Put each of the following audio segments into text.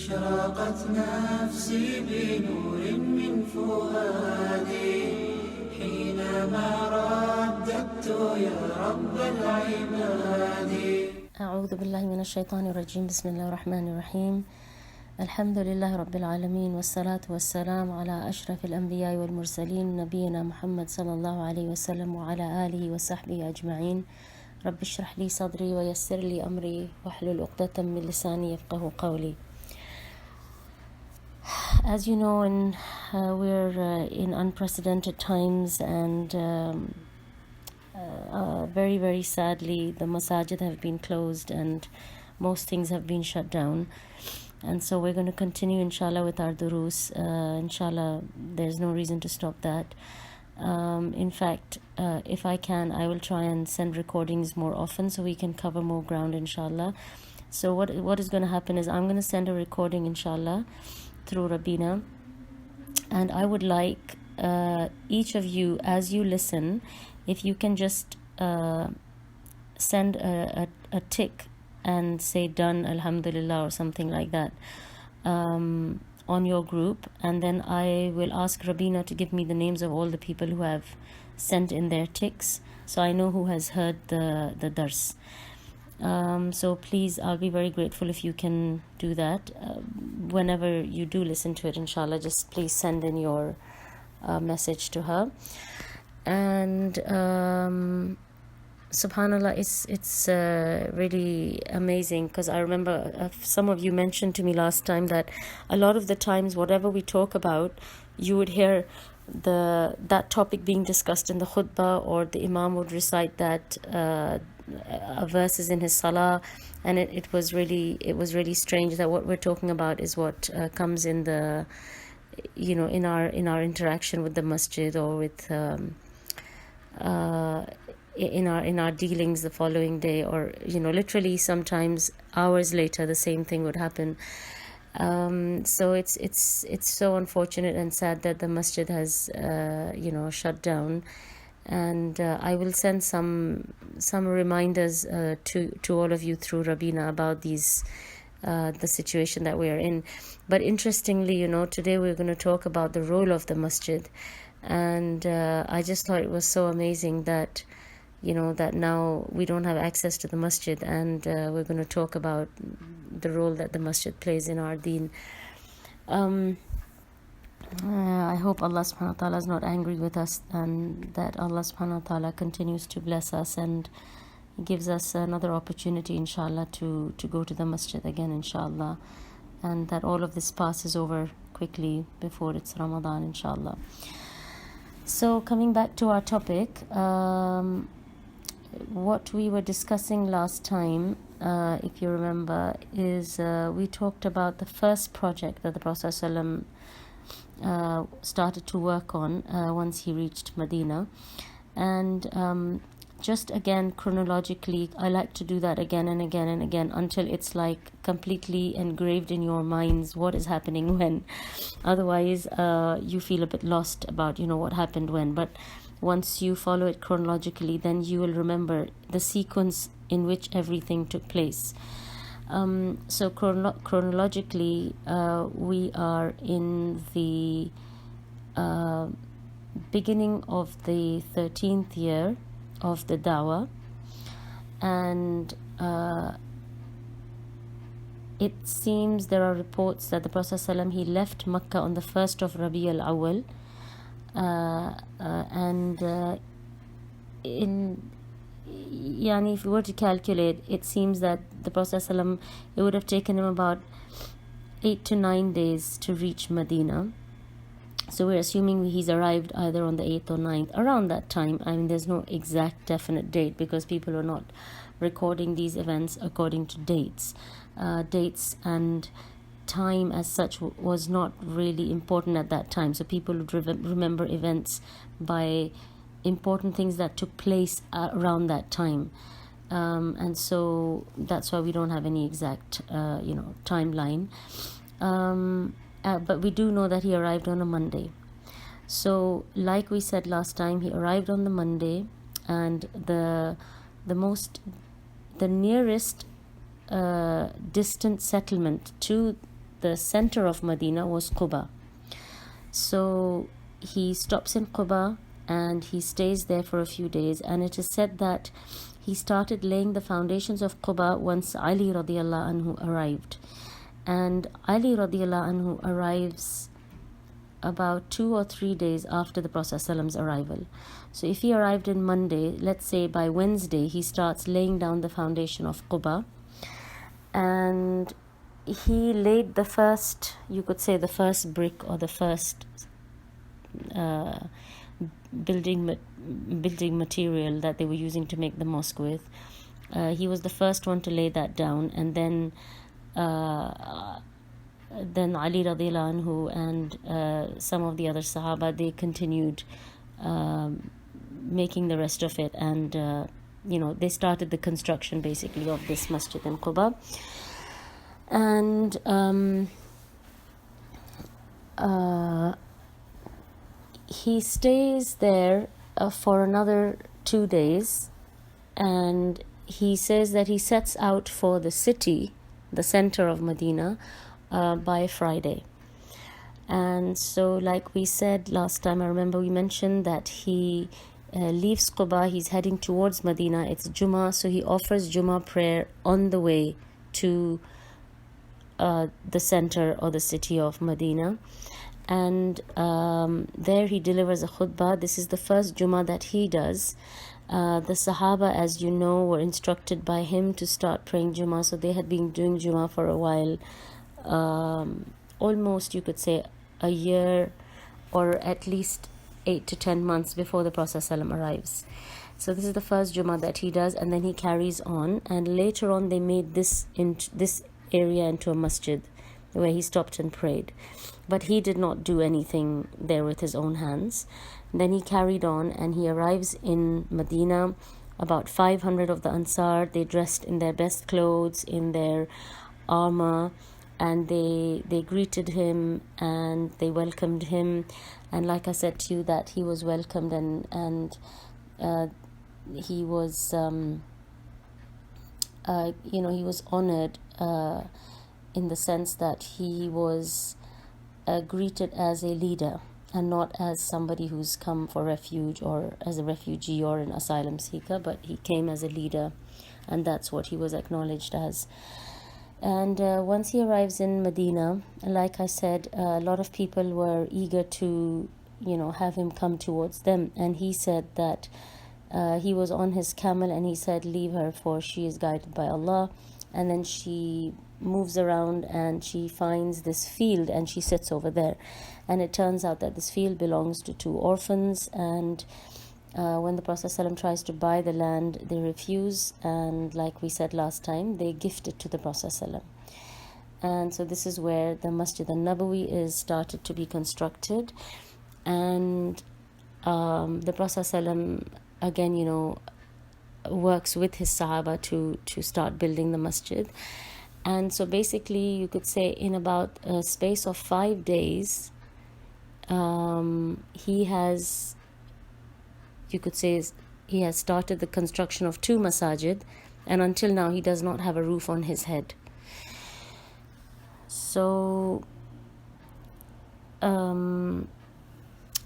أشرقت نفسي بنور من فؤادي حينما رددت يا رب العباد. أعوذ بالله من الشيطان الرجيم. بسم الله الرحمن الرحيم. الحمد لله رب العالمين، والصلاة والسلام على أشرف الأنبياء والمرسلين نبينا محمد صلى الله عليه وسلم وعلى آله وصحبه أجمعين. رب اشرح لي صدري ويسر لي أمري واحلل عقدة من لساني يفقه قولي. As you know, we're in unprecedented times, and very, very sadly, the masajid have been closed and most things have been shut down. And so we're going to continue, inshallah, with our durus. Inshallah, there's no reason to stop that. In fact, if I can, I will try and send recordings more often so we can cover more ground, inshallah. So what is going to happen is I'm going to send a recording, inshallah, through Rabina. And I would like each of you, as you listen, if you can just send a tick and say done, alhamdulillah, or something like that on your group, and then I will ask Rabina to give me the names of all the people who have sent in their ticks, so I know who has heard the dars. So please, I'll be very grateful if you can do that. Whenever you do listen to it, inshallah, just please send in your message to her. And subhanallah, it's really amazing, because I remember some of you mentioned to me last time that a lot of the times whatever we talk about, you would hear that topic being discussed in the khutbah, or the imam would recite that verses in his salah, and it was really strange that what we're talking about is what comes in the in our interaction with the masjid, or with in our dealings the following day, or literally sometimes hours later the same thing would happen. So it's so unfortunate and sad that the masjid has shut down. And I will send some reminders to all of you through Rabina about these the situation that we are in. But interestingly, today we're going to talk about the role of the masjid, and I just thought it was so amazing that that now we don't have access to the masjid, and we're going to talk about the role that the masjid plays in our deen. I hope Allah subhanahu wa ta'ala is not angry with us, and that Allah subhanahu wa ta'ala continues to bless us and gives us another opportunity, inshallah, to go to the masjid again, inshallah, and that all of this passes over quickly before it's Ramadan, inshallah. So coming back to our topic, what we were discussing last time, if you remember, is we talked about the first project that the Prophet ﷺ started to work on once he reached Medina. And just again, chronologically, I like to do that again and again and again until it's like completely engraved in your minds what is happening when. Otherwise, you feel a bit lost about what happened when. But once you follow it chronologically, then you will remember the sequence in which everything took place. So chronologically, we are in the beginning of the 13th year of the dawah, and it seems there are reports that the Prophet ﷺ, he left Makkah on the 1st of Rabi al-Awwal, and if you were to calculate, it seems that the Prophet ﷺ, it would have taken him about 8 to 9 days to reach Medina. So we're assuming he's arrived either on the 8th or 9th, around that time. I mean, there's no exact definite date, because people are not recording these events according to dates. Dates and time as such was not really important at that time. So people would remember events by important things that took place around that time, and so that's why we don't have any exact timeline, but we do know that he arrived on a Monday. So like we said last time, he arrived on the Monday, and the nearest distant settlement to the center of Medina was Quba. So he stops in Quba and he stays there for a few days, and it is said that he started laying the foundations of Quba once Ali radiallahu anhu arrived. And Ali radiallahu anhu arrives about 2 or 3 days after the Prophet's arrival. So if he arrived on Monday, let's say by Wednesday he starts laying down the foundation of Quba, and he laid the first, you could say the first brick or the first building material that they were using to make the mosque with. He was the first one to lay that down, and then Ali radiallahu anhu and some of the other Sahaba, they continued making the rest of it, and they started the construction basically of this masjid in Quba. And he stays there for another 2 days, and he says that he sets out for the city, the center of Medina, by Friday. And so, like we said last time, I remember we mentioned that he leaves Quba, he's heading towards Medina. It's Jummah, so he offers Jummah prayer on the way to the center or the city of Medina. And there he delivers a khutbah. This is the first Jummah that he does. The Sahaba, as you know, were instructed by him to start praying Jummah, so they had been doing Jummah for a while, almost you could say a year, or at least 8 to 10 months before the Prophet ﷺ arrives. So this is the first Jummah that he does, and then he carries on, and later on they made this area into a masjid where he stopped and prayed. But he did not do anything there with his own hands. Then he carried on, and he arrives in Medina. About 500 of the Ansar, they dressed in their best clothes, in their armor, and they greeted him and they welcomed him. And like I said to you, that he was welcomed, and he was he was honored in the sense that he was greeted as a leader and not as somebody who's come for refuge or as a refugee or an asylum seeker, but he came as a leader, and that's what he was acknowledged as. And once he arrives in Medina, like I said, a lot of people were eager to have him come towards them, and he said that he was on his camel, and he said, leave her, for she is guided by Allah. And then she moves around and she finds this field, and she sits over there, and it turns out that this field belongs to 2 orphans. And when the Prophet ﷺ tries to buy the land, they refuse, and like we said last time, they gift it to the Prophet ﷺ. And so this is where the Masjid al-Nabawi is started to be constructed. And the Prophet ﷺ again works with his Sahaba to start building the masjid. And so basically you could say in about a space of 5 days, he has started the construction of 2 masajid, and until now he does not have a roof on his head. So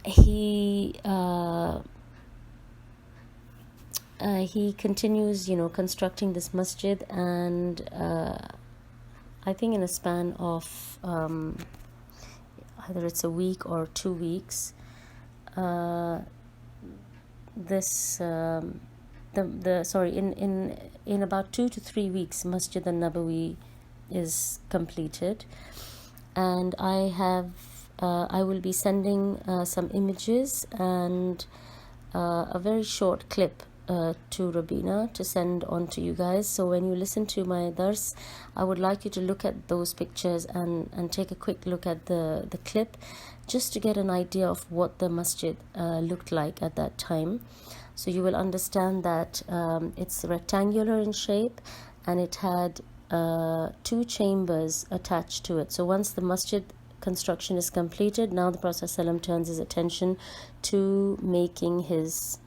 he continues constructing this masjid, and I think in a span of either it's a week or 2 weeks, in about 2 to 3 weeks, Masjid al-Nabawi is completed. And I will be sending some images and a very short clip to Rabina to send on to you guys. So when you listen to my dars, I would like you to look at those pictures and take a quick look at the clip, just to get an idea of what the masjid looked like at that time. So you will understand that it's rectangular in shape, and it had 2 chambers attached to it. So once the masjid construction is completed, now the Prophet ﷺ turns his attention to making his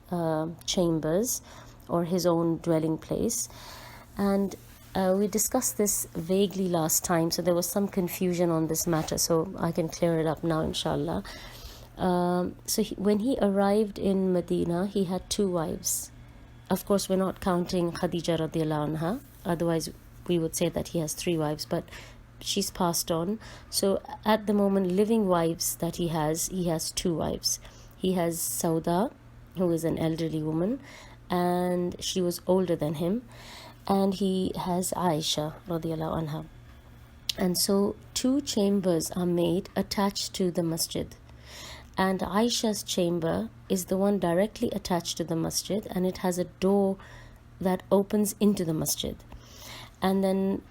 chambers or his own dwelling place. And We discussed this vaguely last time, so there was some confusion on this matter, so I can clear it up now, inshallah. When he arrived in Medina, he had 2 wives. Of course, we're not counting Khadija radiallahu anha, otherwise we would say that he has 3 wives, but she's passed on. So at the moment, living wives that he has 2 wives. He has Sauda, who is an elderly woman, and she was older than him, and he has Aisha radiallahu anha. And so 2 chambers are made attached to the masjid, and Aisha's chamber is the one directly attached to the masjid, and it has a door that opens into the masjid. And then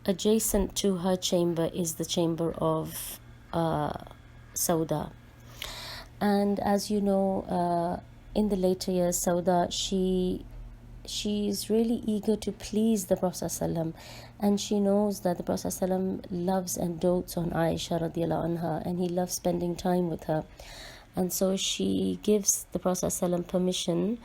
adjacent to her chamber is the chamber of Sauda. And as you know, in the later years, Sauda, she is really eager to please the Prophet ﷺ, and she knows that the Prophet ﷺ loves and dotes on Aisha radiallahu anha, and he loves spending time with her. And so she gives the Prophet ﷺ permission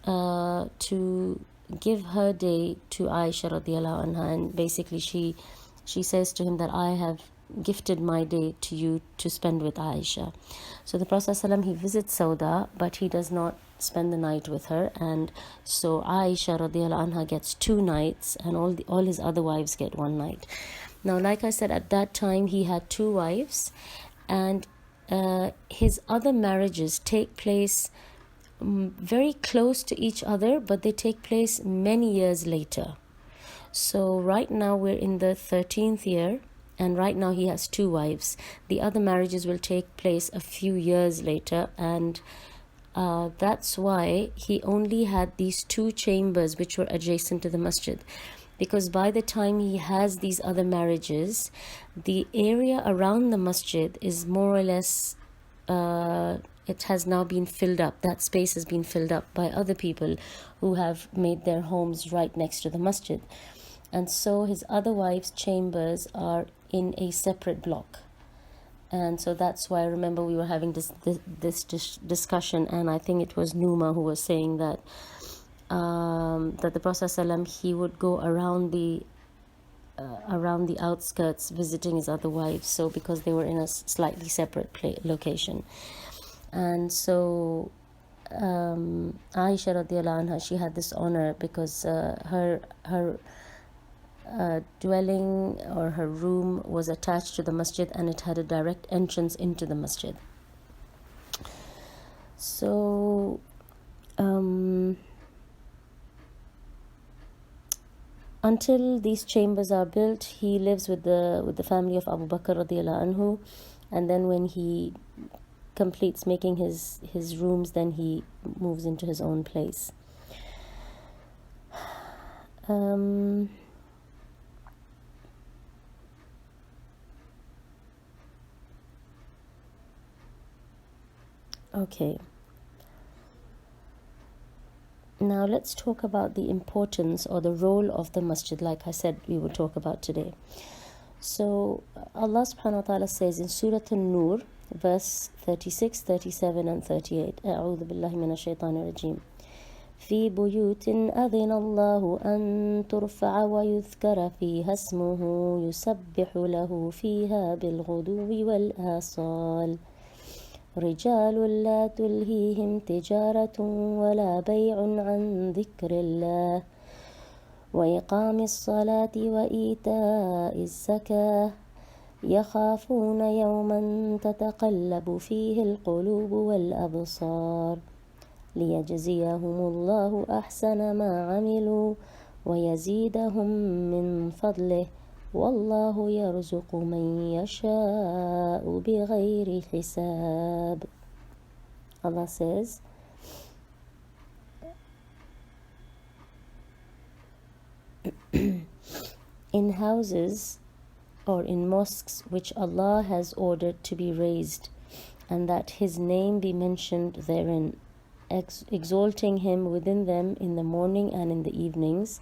to give her day to Aisha radiallahu anha, and basically she says to him that I have gifted my day to you to spend with Aisha. So the Prophet ﷺ, he visits Sauda, but he does not spend the night with her, and so Aisha radiallahu anha gets 2 nights, and all his other wives get 1 night. Now, like I said, at that time he had 2 wives, and his other marriages take place very close to each other, but they take place many years later. So right now we're in the 13th year, and right now he has 2 wives. The other marriages will take place a few years later, and that's why he only had these 2 chambers which were adjacent to the masjid, because by the time he has these other marriages, the area around the masjid is more or less it has now been filled up. That space has been filled up by other people who have made their homes right next to the masjid. And so his other wives' chambers are in a separate block. And so that's why I remember we were having this discussion, and I think it was Numa who was saying that the Prophet ﷺ, he would go around the outskirts visiting his other wives, so because they were in a slightly separate location. And so Aisha radiallahu anha, she had this honor because her dwelling or her room was attached to the masjid, and it had a direct entrance into the masjid. So until these chambers are built, he lives with the family of Abu Bakr radiallahu anhu, and then when he completes making his rooms, then he moves into his own place. Okay. Now let's talk about the importance or the role of the masjid, like I said we would talk about today. So Allah subhanahu wa ta'ala says in Surah An-Nur, verse 36, 37 and 38, أعوذ بالله من الشيطان الرجيم. في بيوت أذن الله أن ترفع ويذكر فيها اسمه يسبح له فيها بالغدو والآصال رجال لا تلهيهم تجارة ولا بيع عن ذكر الله وإقام الصلاة وإيتاء الزكاة يخافون يوما تتقلب فيه القلوب والأبصار ليجزيهم الله أحسن ما عملوا ويزيدهم من فضله والله يرزق من يشاء بغير حساب. Allah says, in houses or in mosques which Allah has ordered to be raised, and that His name be mentioned therein, exalting Him within them in the morning and in the evenings,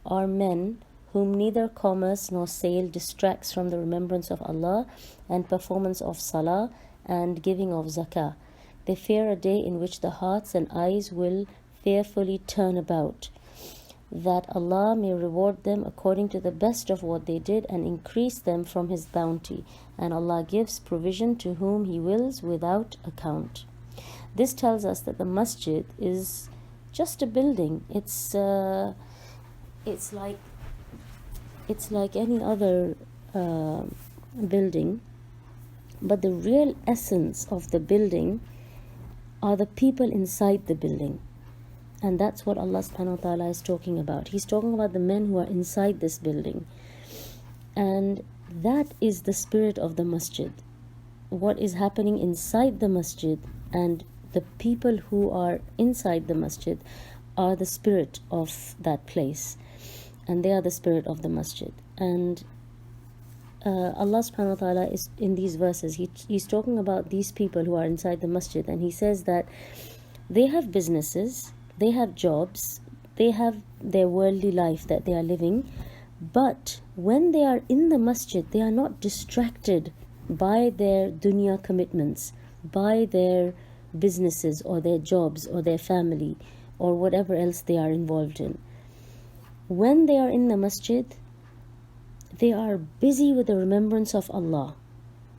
are men whom neither commerce nor sale distracts from the remembrance of Allah and performance of salah and giving of zakah. They fear a day in which the hearts and eyes will fearfully turn about. that Allah may reward them according to the best of what they did and increase them from His bounty. And Allah gives provision to whom He wills without account. This tells us that the masjid is just a building. It's like any other building, but the real essence of the building are the people inside the building. And that's what Allah subhanahu wa ta'ala is talking about. He's talking about the men who are inside this building. And that is the spirit of the masjid. What is happening inside the masjid, and the people who are inside the masjid are the spirit of that place. And they are the spirit of the masjid. And Allah subhanahu wa ta'ala is in these verses, He's talking about these people who are inside the masjid. And He says that they have businesses, they have jobs, they have their worldly life that they are living, but when they are in the masjid, they are not distracted by their dunya commitments, by their businesses or their jobs or their family or whatever else they are involved in. When they are in the masjid, they are busy with the remembrance of Allah.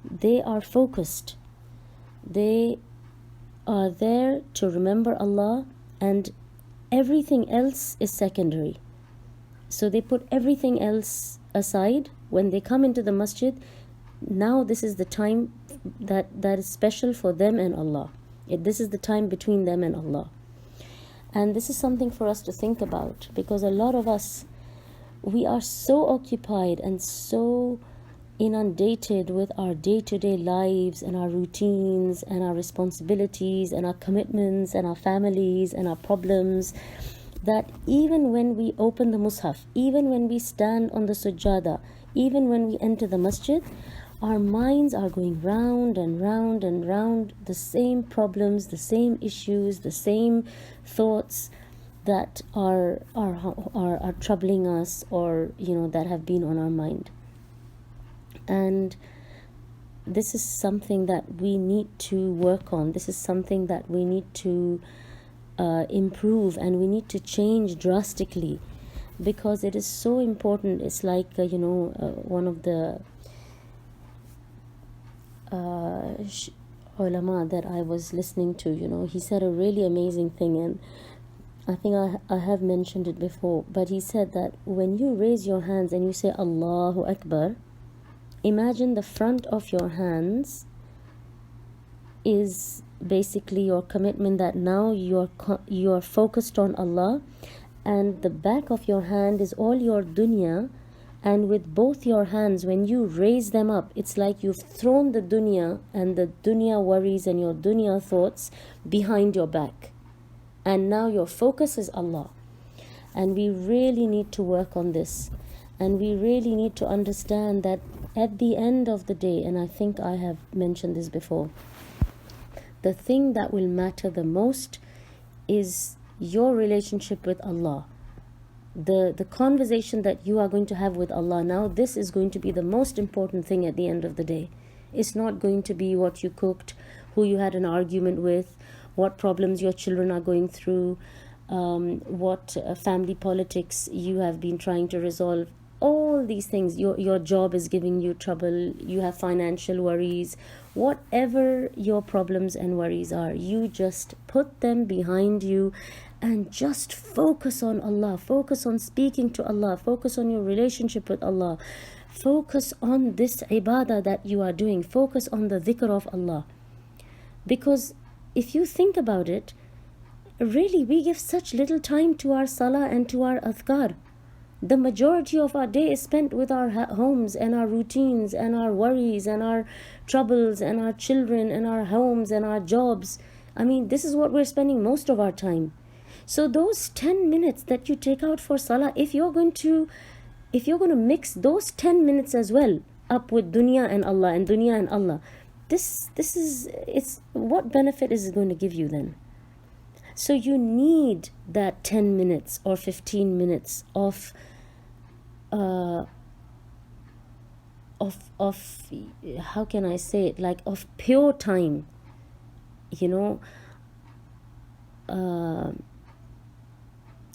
They are focused. They are there to remember Allah, and everything else is secondary. So they put everything else aside. When they come into the masjid, now this is the time that is special for them and Allah. This is the time between them and Allah. And this is something for us to think about, because a lot of us, we are so occupied and so inundated with our day-to-day lives and our routines and our responsibilities and our commitments and our families and our problems, that even when we open the mushaf, even when we stand on the sujjada, even when we enter the masjid, our minds are going round and round and round, the same problems, the same issues, the same thoughts that are troubling us, or that have been on our mind. And this is something that we need to work on. This is something that we need to improve, and we need to change drastically, because it is so important. It's like one of the ulama that I was listening to, he said a really amazing thing, and I think I have mentioned it before, but he said that when you raise your hands and you say Allahu Akbar, imagine the front of your hands is basically your commitment that now you are focused on Allah, and the back of your hand is all your dunya. And with both your hands, when you raise them up, it's like you've thrown the dunya and the dunya worries and your dunya thoughts behind your back, and now your focus is Allah. And we really need to work on this, and we really need to understand that at the end of the day, and I think I have mentioned this before, the thing that will matter the most is your relationship with Allah. The conversation that you are going to have with Allah. Now, this is going to be the most important thing at the end of the day. It's not going to be what you cooked, who you had an argument with, what problems your children are going through, what family politics you have been trying to resolve. All these things, your job is giving you trouble, you have financial worries, whatever your problems and worries are, you just put them behind you and just focus on Allah, focus on speaking to Allah, focus on your relationship with Allah, focus on this ibadah that you are doing, focus on the dhikr of Allah. Because if you think about it, really we give such little time to our salah and to our adhkar. The majority of our day is spent with our homes and our routines and our worries and our troubles and our children and our homes and our jobs. I mean, this is what we're spending most of our time. So those 10 minutes that you take out for salah, if you're going to mix those 10 minutes as well up with dunya and Allah and dunya and Allah, it's what benefit is it going to give you then? So you need that 10 minutes or 15 minutes of how can I say it, like of pure time,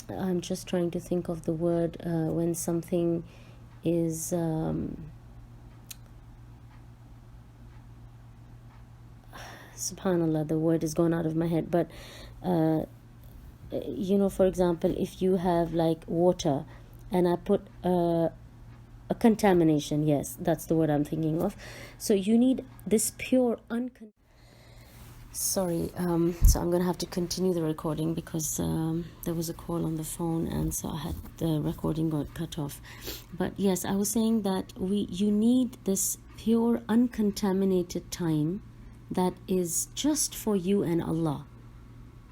I'm just trying to think of the word when something is subhanallah, the word is gone out of my head, but for example, if you have like water and I put a contamination, yes, that's the word I'm thinking of. So you need this pure sorry, so I'm gonna have to continue the recording because there was a call on the phone, and so I had the recording got cut off. But yes, I was saying that you need this pure uncontaminated time that is just for you and Allah,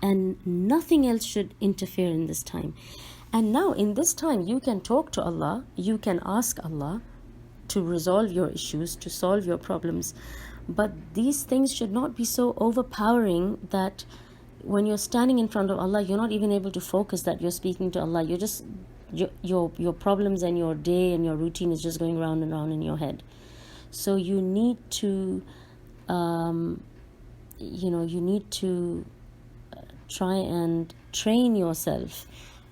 and nothing else should interfere in this time. And now in this time you can talk to Allah, you can ask Allah to resolve your issues, to solve your problems, but these things should not be so overpowering that when you're standing in front of Allah, you're not even able to focus that you're speaking to Allah. You're just your problems and your day and your routine is just going round and round in your head. So you need to try and train yourself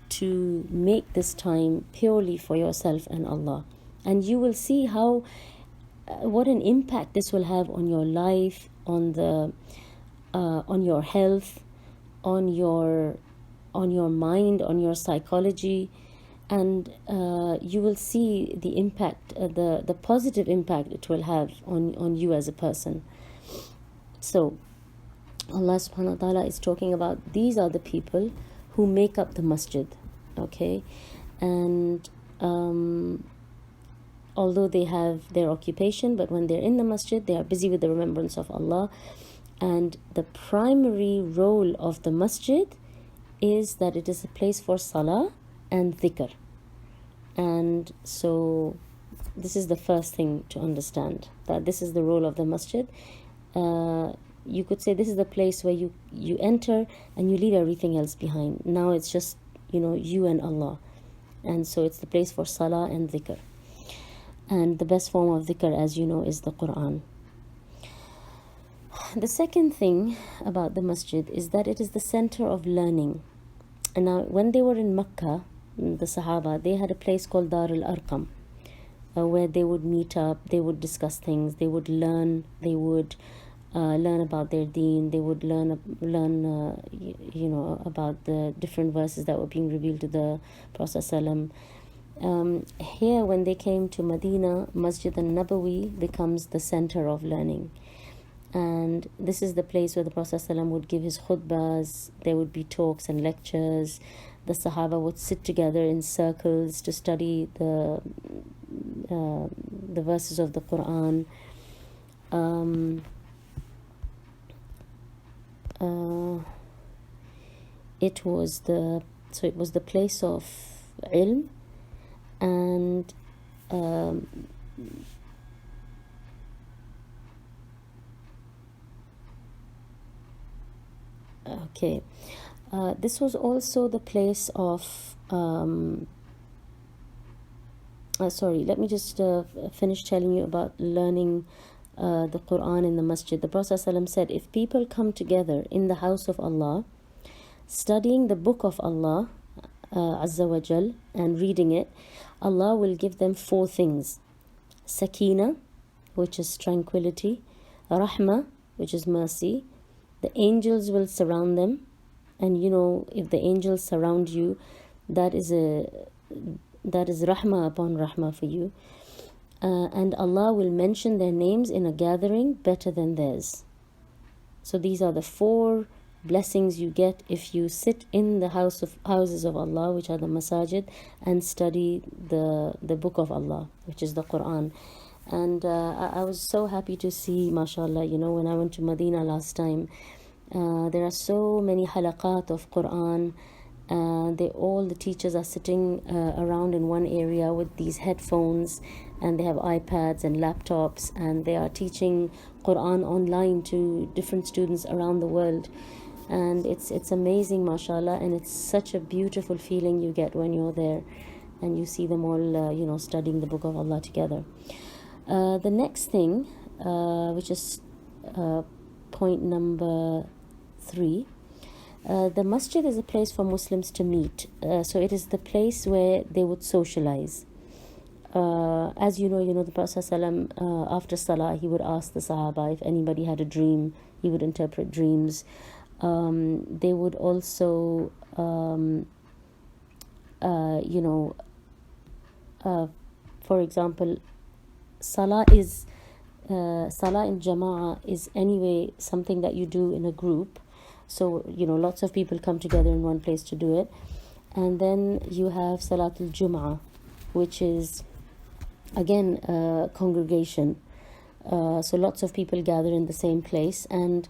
to make this time purely for yourself and Allah, and you will see how what an impact this will have on your life, on your health, on your mind, on your psychology, and you will see the impact, the positive impact it will have on you as a person. So Allah subhanahu wa ta'ala is talking about these are the people who make up the masjid, okay? And although they have their occupation, but when they're in the masjid, they are busy with the remembrance of Allah. And the primary role of the masjid is that it is a place for salah and dhikr. And so this is the first thing to understand, that this is the role of the masjid. You could say this is the place where you enter and you leave everything else behind. Now it's just, you and Allah. And so it's the place for salah and dhikr. And the best form of dhikr, as you know, is the Quran. The second thing about the masjid is that it is the center of learning. And now when they were in Mecca, the Sahaba, they had a place called Dar al-Arqam, where they would meet up, they would discuss things, they would learn, they would learn about their deen, they would learn about the different verses that were being revealed to the Prophet ﷺ. Here, when they came to Medina, Masjid al-Nabawi becomes the center of learning. And this is the place where the Prophet ﷺ would give his khutbahs, there would be talks and lectures. The Sahaba would sit together in circles to study the verses of the Quran. It was the place of ilm, and this was also the place of sorry, let me just finish telling you about learning the Quran in the masjid. The Prophet ﷺ said, if people come together in the house of Allah, studying the book of Allah Azza wa Jal and reading it, Allah will give them 4 things: Sakina, which is tranquility; Rahma, which is mercy; the angels will surround them, and if the angels surround you, that is Rahma upon Rahma for you. And Allah will mention their names in a gathering better than theirs. So these are the 4 blessings you get if you sit in the houses of Allah, which are the masajid, and study the book of Allah, which is the Quran. And I was so happy to see, mashallah, when I went to Medina last time, there are so many halaqat of Quran. All the teachers are sitting around in one area with these headphones, and they have iPads and laptops, and they are teaching Quran online to different students around the world. And it's amazing, mashallah, and it's such a beautiful feeling you get when you're there and you see them all studying the book of Allah together. The next thing, which is point number 3, The masjid is a place for Muslims to meet. So it is the place where they would socialize. As you know, the Prophet ﷺ, after Salah, he would ask the Sahaba if anybody had a dream. He would interpret dreams. They would also, for example, Salah in Jama'ah is anyway something that you do in a group. So, lots of people come together in one place to do it. And then you have Salatul Jum'ah, which is, again, congregation. So lots of people gather in the same place. And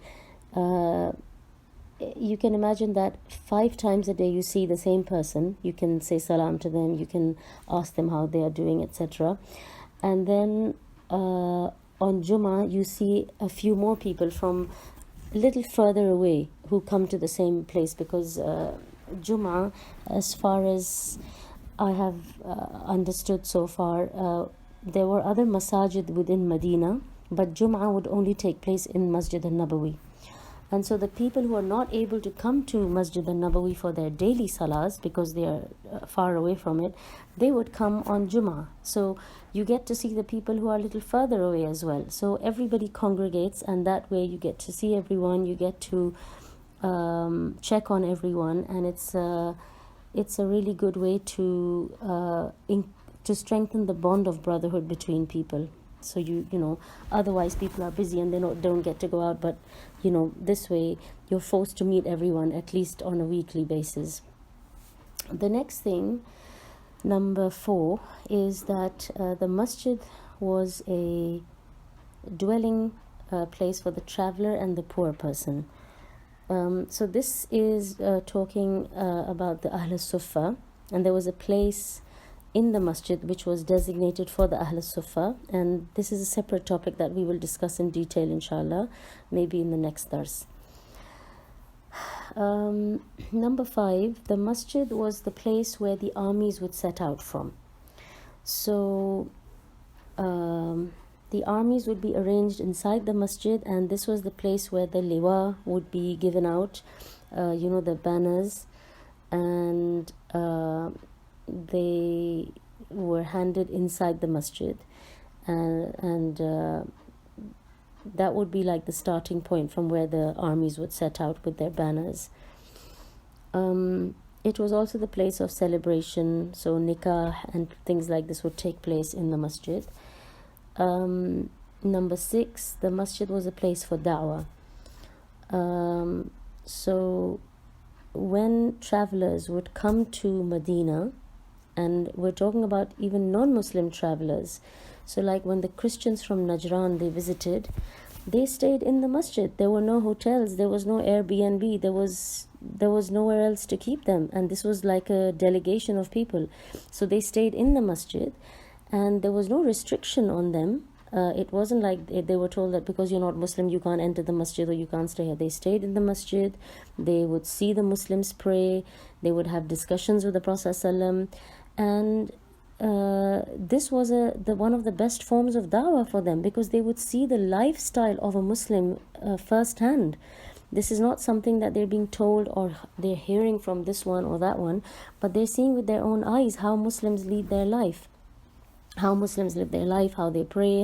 you can imagine that 5 times a day you see the same person. You can say salam to them. You can ask them how they are doing, etc. And then on Jummah, you see a few more people from a little further away who come to the same place, because Jummah, as far as I have understood so far, there were other masajid within Medina, but Jummah would only take place in Masjid al-Nabawi. And so the people who are not able to come to Masjid al-Nabawi for their daily salahs because they are far away from it, they would come on Jummah. So you get to see the people who are a little further away as well. So everybody congregates, and that way you get to see everyone, you get to check on everyone, and it's a really good way to strengthen the bond of brotherhood between people. So otherwise people are busy and they don't get to go out, but this way you're forced to meet everyone at least on a weekly basis. The next thing, number 4, is that the masjid was a dwelling place for the traveler and the poor person. So this is talking about the Ahl Sufa, and there was a place in the masjid which was designated for the Ahl Sufa, and this is a separate topic that we will discuss in detail, inshallah, maybe in the next dars. Number 5, the masjid was the place where the armies would set out from. So the armies would be arranged inside the masjid, and this was the place where the liwa would be given out, the banners, and they were handed inside the masjid, and that would be like the starting point from where the armies would set out with their banners. It was also the place of celebration, so nikah and things like this would take place in the masjid. Number 6, the masjid was a place for da'wah. So when travelers would come to Medina, and we're talking about even non-Muslim travelers, so like when the Christians from Najran, they visited, they stayed in the masjid. There were no hotels, there was no Airbnb, there was nowhere else to keep them, and this was like a delegation of people. So they stayed in the masjid, and there was no restriction on them. It wasn't like they were told that because you're not Muslim you can't enter the masjid or you can't stay here. They stayed in the masjid. They would see the Muslims pray. They would have discussions with the Prophet ﷺ. And this was one of the best forms of da'wah for them, because they would see the lifestyle of a Muslim firsthand. This is not something that they're being told or they're hearing from this one or that one, but they're seeing with their own eyes how Muslims lead their life. How Muslims live their life, how they pray,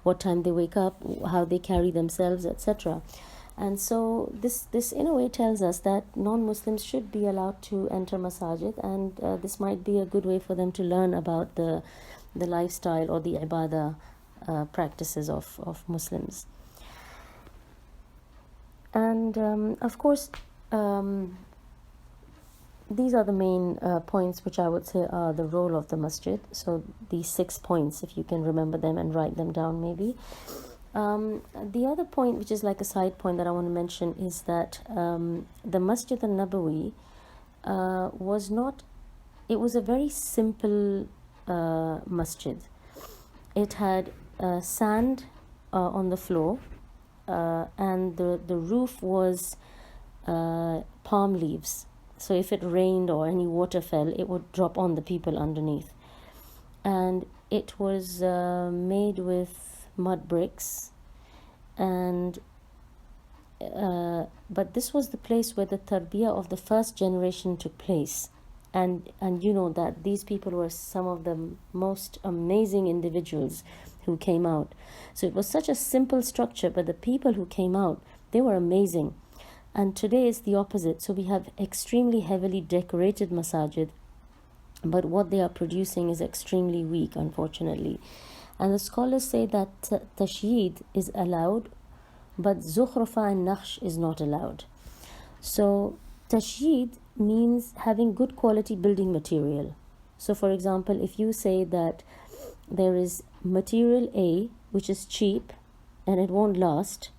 what time they wake up, how they carry themselves, etc. And so this in a way tells us that non-Muslims should be allowed to enter masajid, and this might be a good way for them to learn about the lifestyle or the ibadah practices of Muslims. And of course, these are the main points which I would say are the role of the masjid. So these 6 points, if you can remember them and write them down maybe. The other point, which is like a side point that I want to mention, is that the Masjid al-Nabawi was a very simple masjid. It had sand on the floor, and the roof was palm leaves. So if it rained or any water fell, it would drop on the people underneath. And it was made with mud bricks, and but this was the place where the tarbiyah of the first generation took place. And you know that these people were some of the most amazing individuals who came out. So it was such a simple structure, but the people who came out, they were amazing. And today it's the opposite. So we have extremely heavily decorated masajid, but what they are producing is extremely weak, unfortunately. And the scholars say that tashyid is allowed, but zukhrufa and naqsh is not allowed. So tashyid means having good quality building material. So for example, if you say that there is material A which is cheap and it won't last,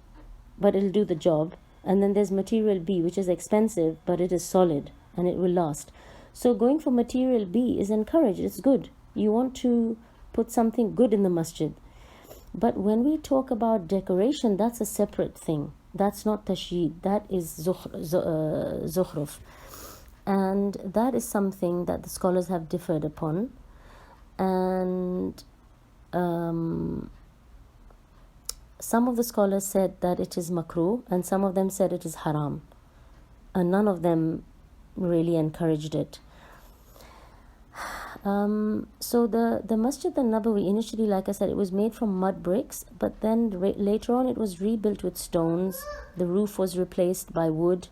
but it'll do the job, and then there's material B which is expensive but it is solid and it will last. So going for material B is encouraged, it's good. You want to put something good in the masjid. But when we talk about decoration, that's a separate thing. That's not tashyid, that is zukhruf. And that is something that the scholars have differed upon. And some of the scholars said that it is makruh, and some of them said it is haram. And none of them really encouraged it. So the Masjid al-Nabawi, initially, like I said, it was made from mud bricks, but then later on it was rebuilt with stones. The roof was replaced by wood.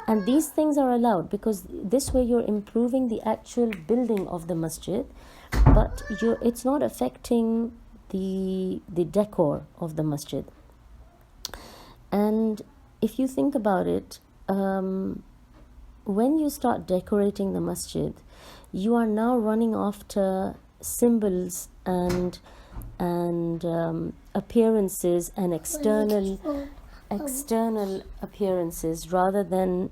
And these things are allowed because this way you're improving the actual building of the masjid, but it's not affecting the decor of the masjid. And if you think about it, when you start decorating the masjid, you are now running after symbols and appearances and external appearances, rather than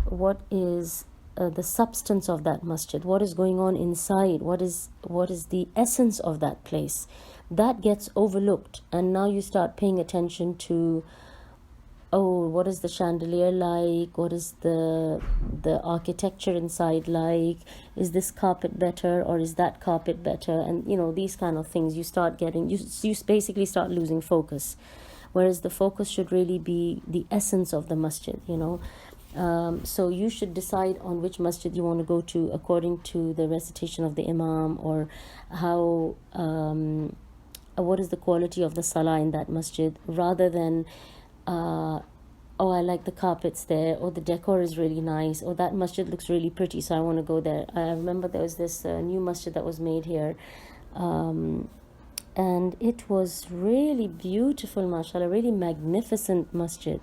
what is the substance of that masjid, what is going on inside, what is the essence of that place. That gets overlooked, and now you start paying attention to, what is the chandelier like, what is the architecture inside like, is this carpet better or is that carpet better, and these kind of things. You start getting, you basically start losing focus, whereas the focus should really be the essence of the masjid. So you should decide on which masjid you want to go to according to the recitation of the imam, or how what is the quality of the salah in that masjid, rather than I like the carpets there, or the decor is really nice, or that masjid looks really pretty, so I want to go there. I remember there was this new masjid that was made here, and it was really beautiful, mashallah, really magnificent masjid.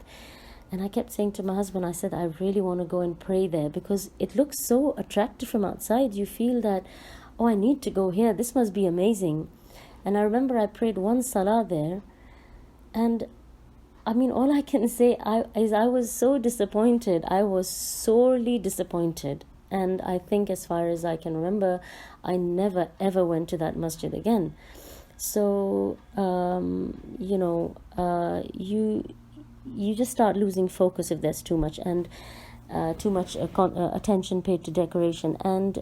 And I kept saying to my husband, I said, I really want to go and pray there, because it looks so attractive from outside. You feel that, I need to go here, this must be amazing. And I remember I prayed one salah there, and all I can say is I was so disappointed. I was sorely disappointed. And I think, as far as I can remember, I never ever went to that masjid again. So, you just start losing focus if there's too much, and too much attention paid to decoration. And,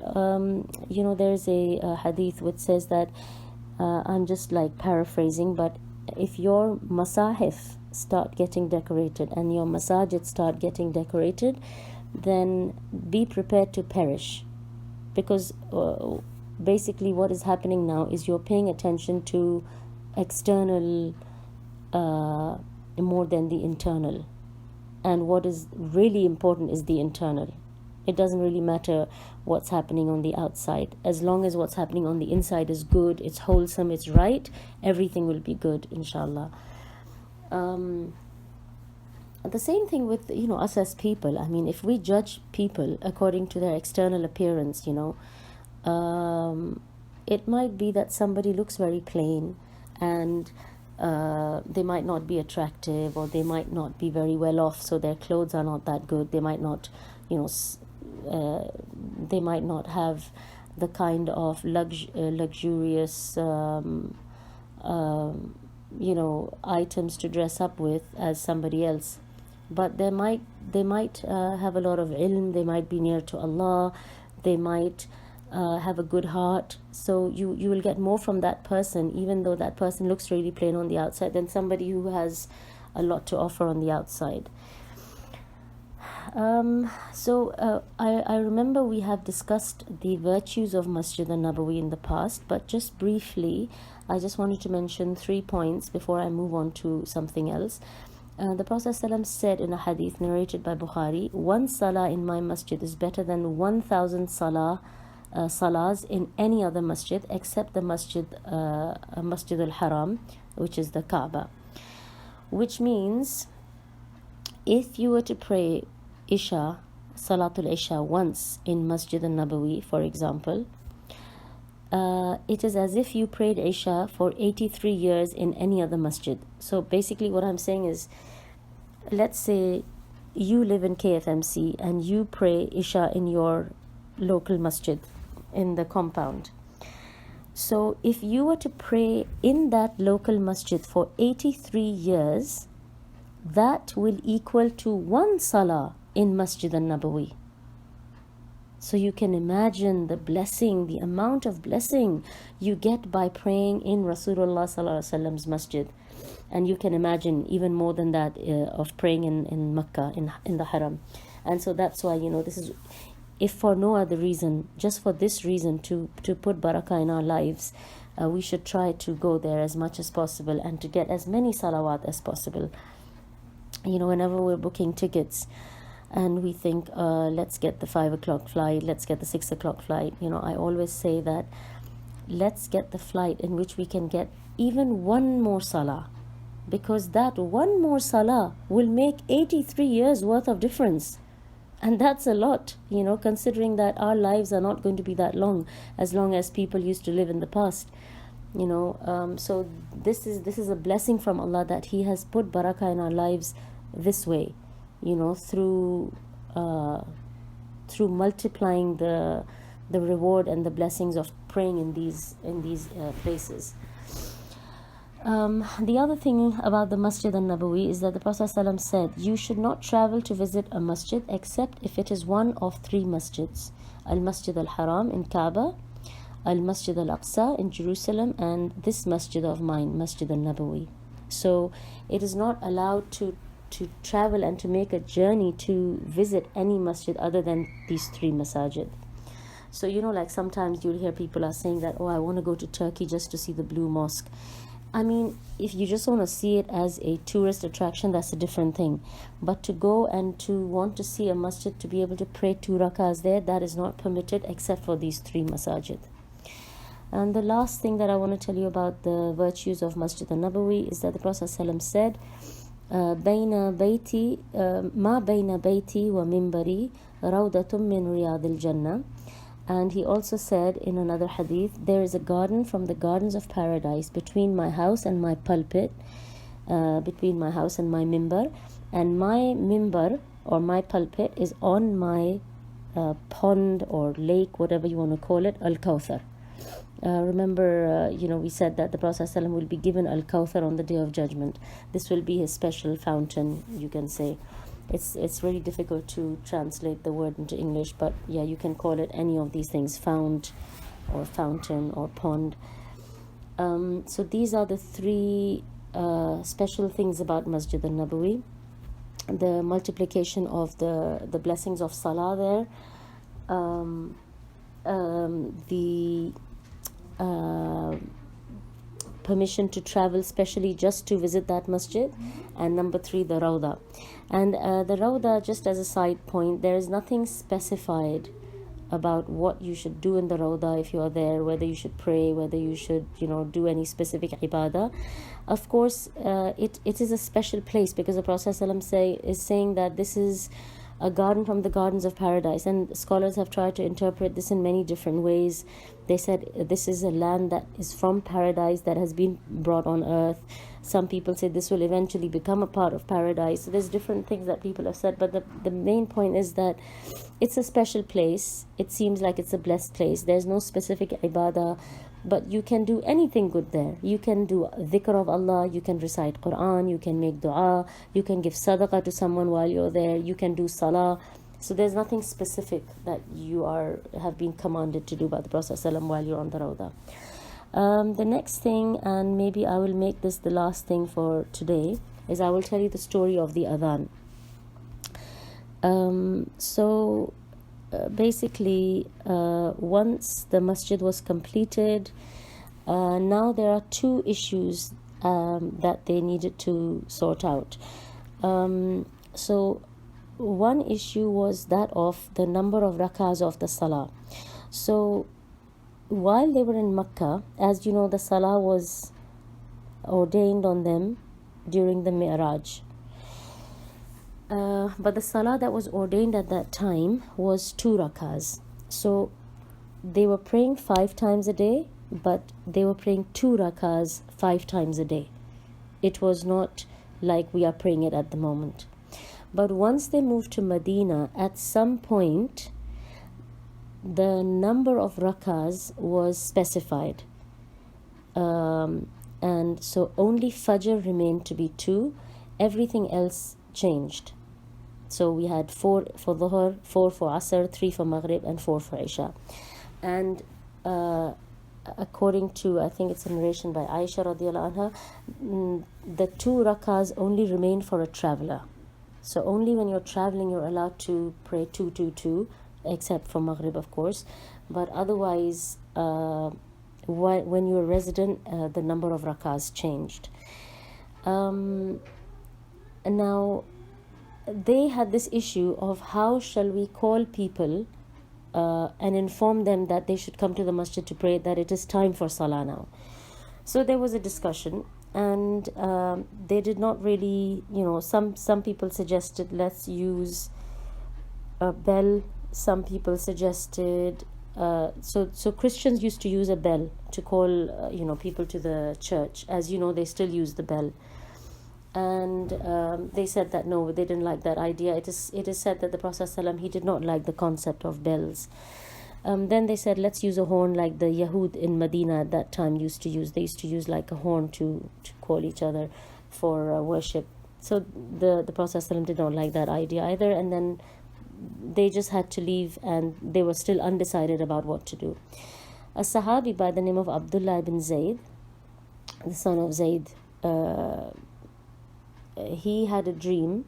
there's a hadith which says that, I'm just like paraphrasing, but if your masahif start getting decorated and your masajid start getting decorated, then be prepared to perish, because basically what is happening now is you're paying attention to external more than the internal, and what is really important is the internal. It doesn't really matter what's happening on the outside. As long as what's happening on the inside is good, it's wholesome, it's right, everything will be good, inshallah. The same thing with us as people. If we judge people according to their external appearance, it might be that somebody looks very plain, and they might not be attractive, or they might not be very well off, so their clothes are not that good. They might not they might not have the kind of luxurious items to dress up with as somebody else, but they might have a lot of ilm, they might be near to Allah, they might have a good heart. So you will get more from that person, even though that person looks really plain on the outside, than somebody who has a lot to offer on the outside. I remember we have discussed the virtues of Masjid al-Nabawi in the past, but just briefly, I just wanted to mention 3 points before I move on to something else. The Prophet ﷺ said in a hadith narrated by Bukhari, one salah in my masjid is better than 1,000 salahs in any other masjid except the Masjid al-Haram, which is the Kaaba. Which means, if you were to pray Isha, Salatul Isha once in Masjid al-Nabawi, for example, it is as if you prayed Isha for 83 years in any other masjid. So basically what I'm saying is, let's say you live in KFMC and you pray Isha in your local masjid in the compound. So if you were to pray in that local masjid for 83 years, that will equal to one salah in Masjid al-Nabawi. So you can imagine the blessing, the amount of blessing you get by praying in Rasulullah sallallahu alaihi wasallam's masjid. And you can imagine even more than that of praying in Makkah, in the Haram. And so that's why, this is, if for no other reason, just for this reason, to put barakah in our lives, we should try to go there as much as possible and to get as many salawat as possible. Whenever we're booking tickets and we think, let's get the 5 o'clock flight, let's get the 6 o'clock flight, I always say that let's get the flight in which we can get even one more salah, because that one more salah will make 83 years worth of difference. And that's a lot, considering that our lives are not going to be that long as people used to live in the past. So this is a blessing from Allah, that He has put barakah in our lives this way, through multiplying the reward and the blessings of praying in these places. The other thing about the Masjid al-Nabawi is that the Prophet ﷺ said, you should not travel to visit a masjid except if it is one of 3 masjids: Al-Masjid al-Haram in Kaaba, Al-Masjid al-Aqsa in Jerusalem, and this masjid of mine, Masjid al-Nabawi. So it is not allowed to travel and to make a journey to visit any masjid other than these 3 masajid. So like sometimes you'll hear people are saying that, I want to go to Turkey just to see the Blue Mosque. I mean, if you just want to see it as a tourist attraction, that's a different thing. But to go and to want to see a masjid, to be able to pray 2 rakahs there, that is not permitted except for these 3 masajid. And the last thing that I want to tell you about the virtues of Masjid al-Nabawi is that the Prophet ﷺ said, ما بين بيتي ومنبري روضة من رياض الجنة. And he also said in another hadith, there is a garden from the gardens of paradise between my house and my pulpit, between my house and my mimbar, and my mimbar or my pulpit is on my pond or lake, whatever you want to call it, Al-Kawthar. Remember, we said that the Prophet ﷺ will be given Al-Kawthar on the Day of Judgment. This will be his special fountain, you can say. It's really difficult to translate the word into English, but yeah, you can call it any of these things: fount or fountain or pond. So these are the 3 special things about Masjid al-Nabawi: the multiplication of the blessings of Salah there, the permission to travel specially just to visit that masjid, and number 3, the Rawda. And the Rawda, just as a side point, there is nothing specified about what you should do in the Rawda if you are there, whether you should pray, whether you should do any specific ibadah. Of course, it is a special place because the Prophet ﷺ is saying that this is a garden from the gardens of paradise, and scholars have tried to interpret this in many different ways. They said this is a land that is from paradise that has been brought on earth. Some people say this will eventually become a part of paradise. So there's different things that people have said, but the main point is that it's a special place. It seems like it's a blessed place. There's no specific ibadah, but you can do anything good there. You can do dhikr of Allah, you can recite Quran, you can make dua, you can give sadaqah to someone while you're there, you can do salah. So there's nothing specific that you have been commanded to do by the Prophet ﷺ while you're on the Rawda. The next thing, and maybe I will make this the last thing for today, is I will tell you the story of the adhan. Basically, once the masjid was completed, now there are two issues that they needed to sort out. So one issue was that of the number of rakahs of the salah. So while they were in Makkah, as you know, the salah was ordained on them during the Mi'raj. But the salah that was ordained at that time was 2 rakahs. So they were praying 5 times a day, but they were praying 2 rakahs 5 times a day. It was not like we are praying it at the moment. But once they moved to Medina, at some point, the number of rakahs was specified. And so only Fajr remained to be 2. Everything else changed. So we had 4 for Dhuhr, 4 for Asr, 3 for Maghrib, and 4 for Isha. And according to, I think it's a narration by Aisha radiallahu anha, the 2 rakahs only remain for a traveler. So only when you're traveling you're allowed to pray 2, 2, 2, except for Maghrib, of course. But otherwise, when you're a resident, the number of rakahs changed. And now they had this issue of how shall we call people and inform them that they should come to the masjid to pray, that it is time for salah now. So there was a discussion, and they did not really, some people suggested let's use a bell. Some people suggested so Christians used to use a bell to call people to the church. As you know, they still use the bell. And they said that no, they didn't like that idea. It is said that the Prophet ﷺ, he did not like the concept of bells. Then they said let's use a horn like the Yahud in Medina at that time used to use. They used to use like a horn to call each other for worship. So the Prophet ﷺ did not like that idea either. And then they just had to leave, and they were still undecided about what to do. A Sahabi by the name of Abdullah ibn Zayd, the son of Zayd, he had a dream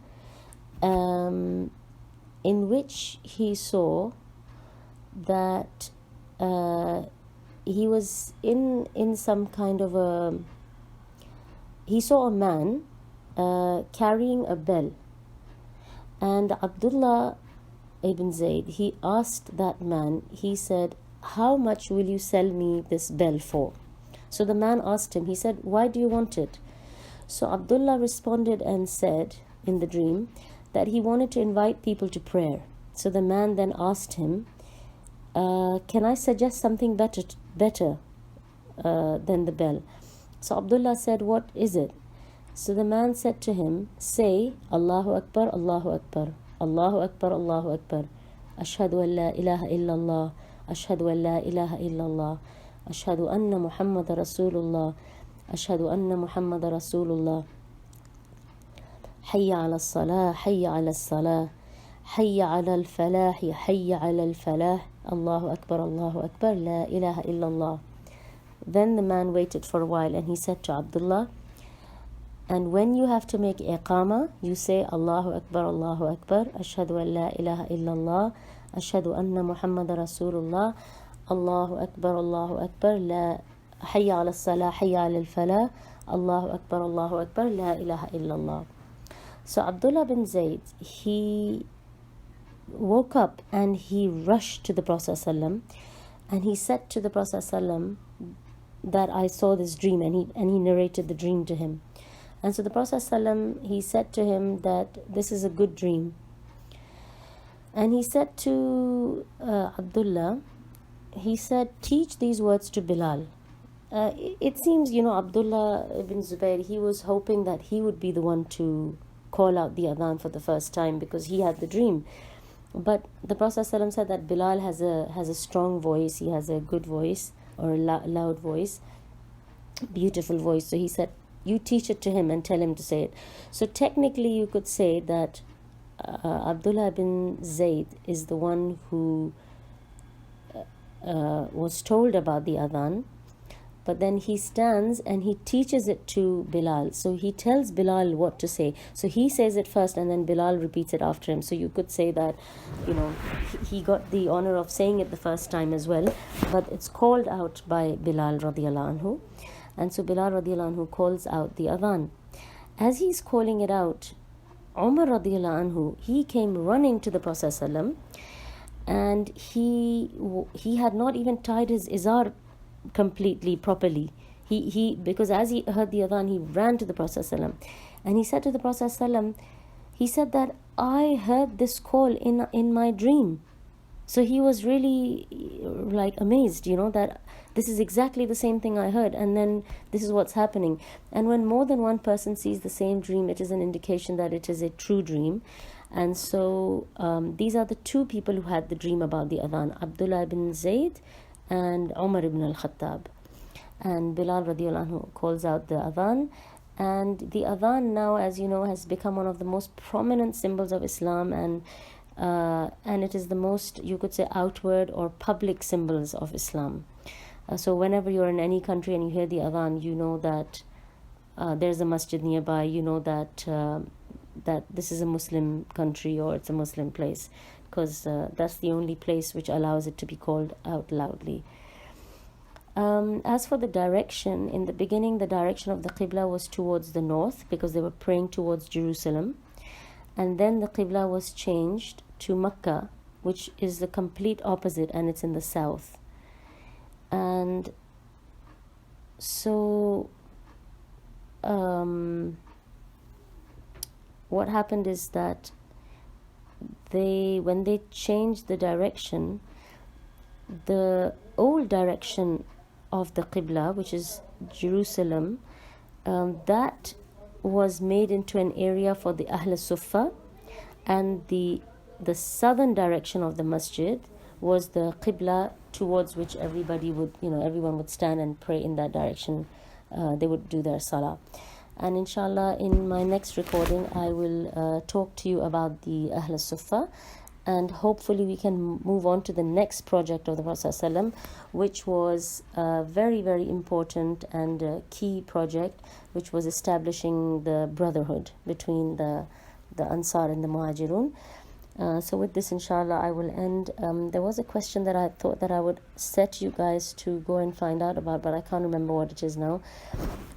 in which he saw that he was in some kind of he saw a man carrying a bell, and Abdullah ibn Zayd, he asked that man, he said, how much will you sell me this bell for? So the man asked him, he said, why do you want it? So Abdullah responded and said in the dream that he wanted to invite people to prayer. So the man then asked him, can I suggest something better than the bell? So Abdullah said, what is it? So the man said to him, say Allahu Akbar, Allahu Akbar, Allahu Akbar, Allahu Akbar, Ashhadu an la ilaha illallah, Ashhadu an la ilaha illallah, Ashhadu anna Muhammad Rasulullah, Ashhadu anna Muhammad Rasulullah, Hayya ala salah, Hayya ala salah, Hayya ala al-falah, Hayya ala al-falah, Allahu Akbar, Allahu Akbar, la ilaha illallah. Then the man waited for a while, and he said to Abdullah, and when you have to make iqama, you say Allahu Akbar, Allahu Akbar, Ashhadu an la ilaha illallah, Ashhadu anna Muhammad Rasulullah, Allahu Akbar, la Hayya ala salah, Hayya ala al-falah, Allahu Akbar, la ilaha illallah. So Abdullah bin Zayd, he woke up and he rushed to the Prophet ﷺ, and he said to the Prophet ﷺ that I saw this dream, and he narrated the dream to him. And so the Prophet ﷺ, he said to him that this is a good dream. And he said to Abdullah, he said, teach these words to Bilal. It seems, Abdullah ibn Zubayr, he was hoping that he would be the one to call out the adhan for the first time because he had the dream. But the Prophet ﷺ said that Bilal has a strong voice, he has a good voice, or a loud voice, beautiful voice. So he said, you teach it to him and tell him to say it. So technically you could say that Abdullah bin Zayd is the one who was told about the adhan, but then he stands and he teaches it to Bilal. So he tells Bilal what to say. So he says it first and then Bilal repeats it after him. So you could say that, he got the honor of saying it the first time as well, but it's called out by Bilal radiallahu anhu. And so Bilal radiallahu anhu calls out the adhan. As he's calling it out, Umar radiallahu anhu, he came running to the Prophet ﷺ, and he had not even tied his izar completely properly. He because as he heard the adhan, he ran to the Prophet ﷺ, and he said to the Prophet ﷺ, he said that I heard this call in my dream. So he was really like amazed, that this is exactly the same thing I heard, and then this is what's happening. And when more than one person sees the same dream, it is an indication that it is a true dream. And so these are the two people who had the dream about the adhan, Abdullah ibn Zayd and Umar ibn al-Khattab. And Bilal radiallahu anhu calls out the adhan. And the adhan now, as you know, has become one of the most prominent symbols of Islam, and it is the most, you could say, outward or public symbols of Islam. So whenever you're in any country and you hear the adhan, you know that there's a masjid nearby, you know that that this is a Muslim country or it's a Muslim place, because that's the only place which allows it to be called out loudly. As for the direction, in the beginning the direction of the Qibla was towards the north because they were praying towards Jerusalem, and then the Qibla was changed to Mecca, which is the complete opposite, and it's in the south. And so what happened is that when they changed the direction, the old direction of the Qibla, which is Jerusalem, that was made into an area for the Ahl Sufa, and the southern direction of the masjid was the Qibla towards which everyone would stand and pray in that direction. They would do their salah. And inshallah, in my next recording, I will talk to you about the Ahl Sufa, and hopefully we can move on to the next project of the Prophet ﷺ, which was a very, very important and key project, which was establishing the brotherhood between the Ansar and the Muhajirun. So with this, inshallah, I will end. There was a question that I thought that I would set you guys to go and find out about, but I can't remember what it is now.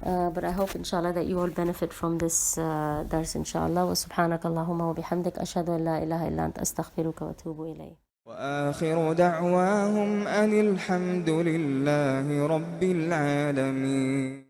But I hope, inshallah, that you all benefit from this dars, inshallah. Wa subhanaka Allahumma wa bihamdik, ashhadu an la ilaha illa anta, astaghfiruka wa atubu ilayk. وآخر دعواهم أن الحمد لله رب العالمين.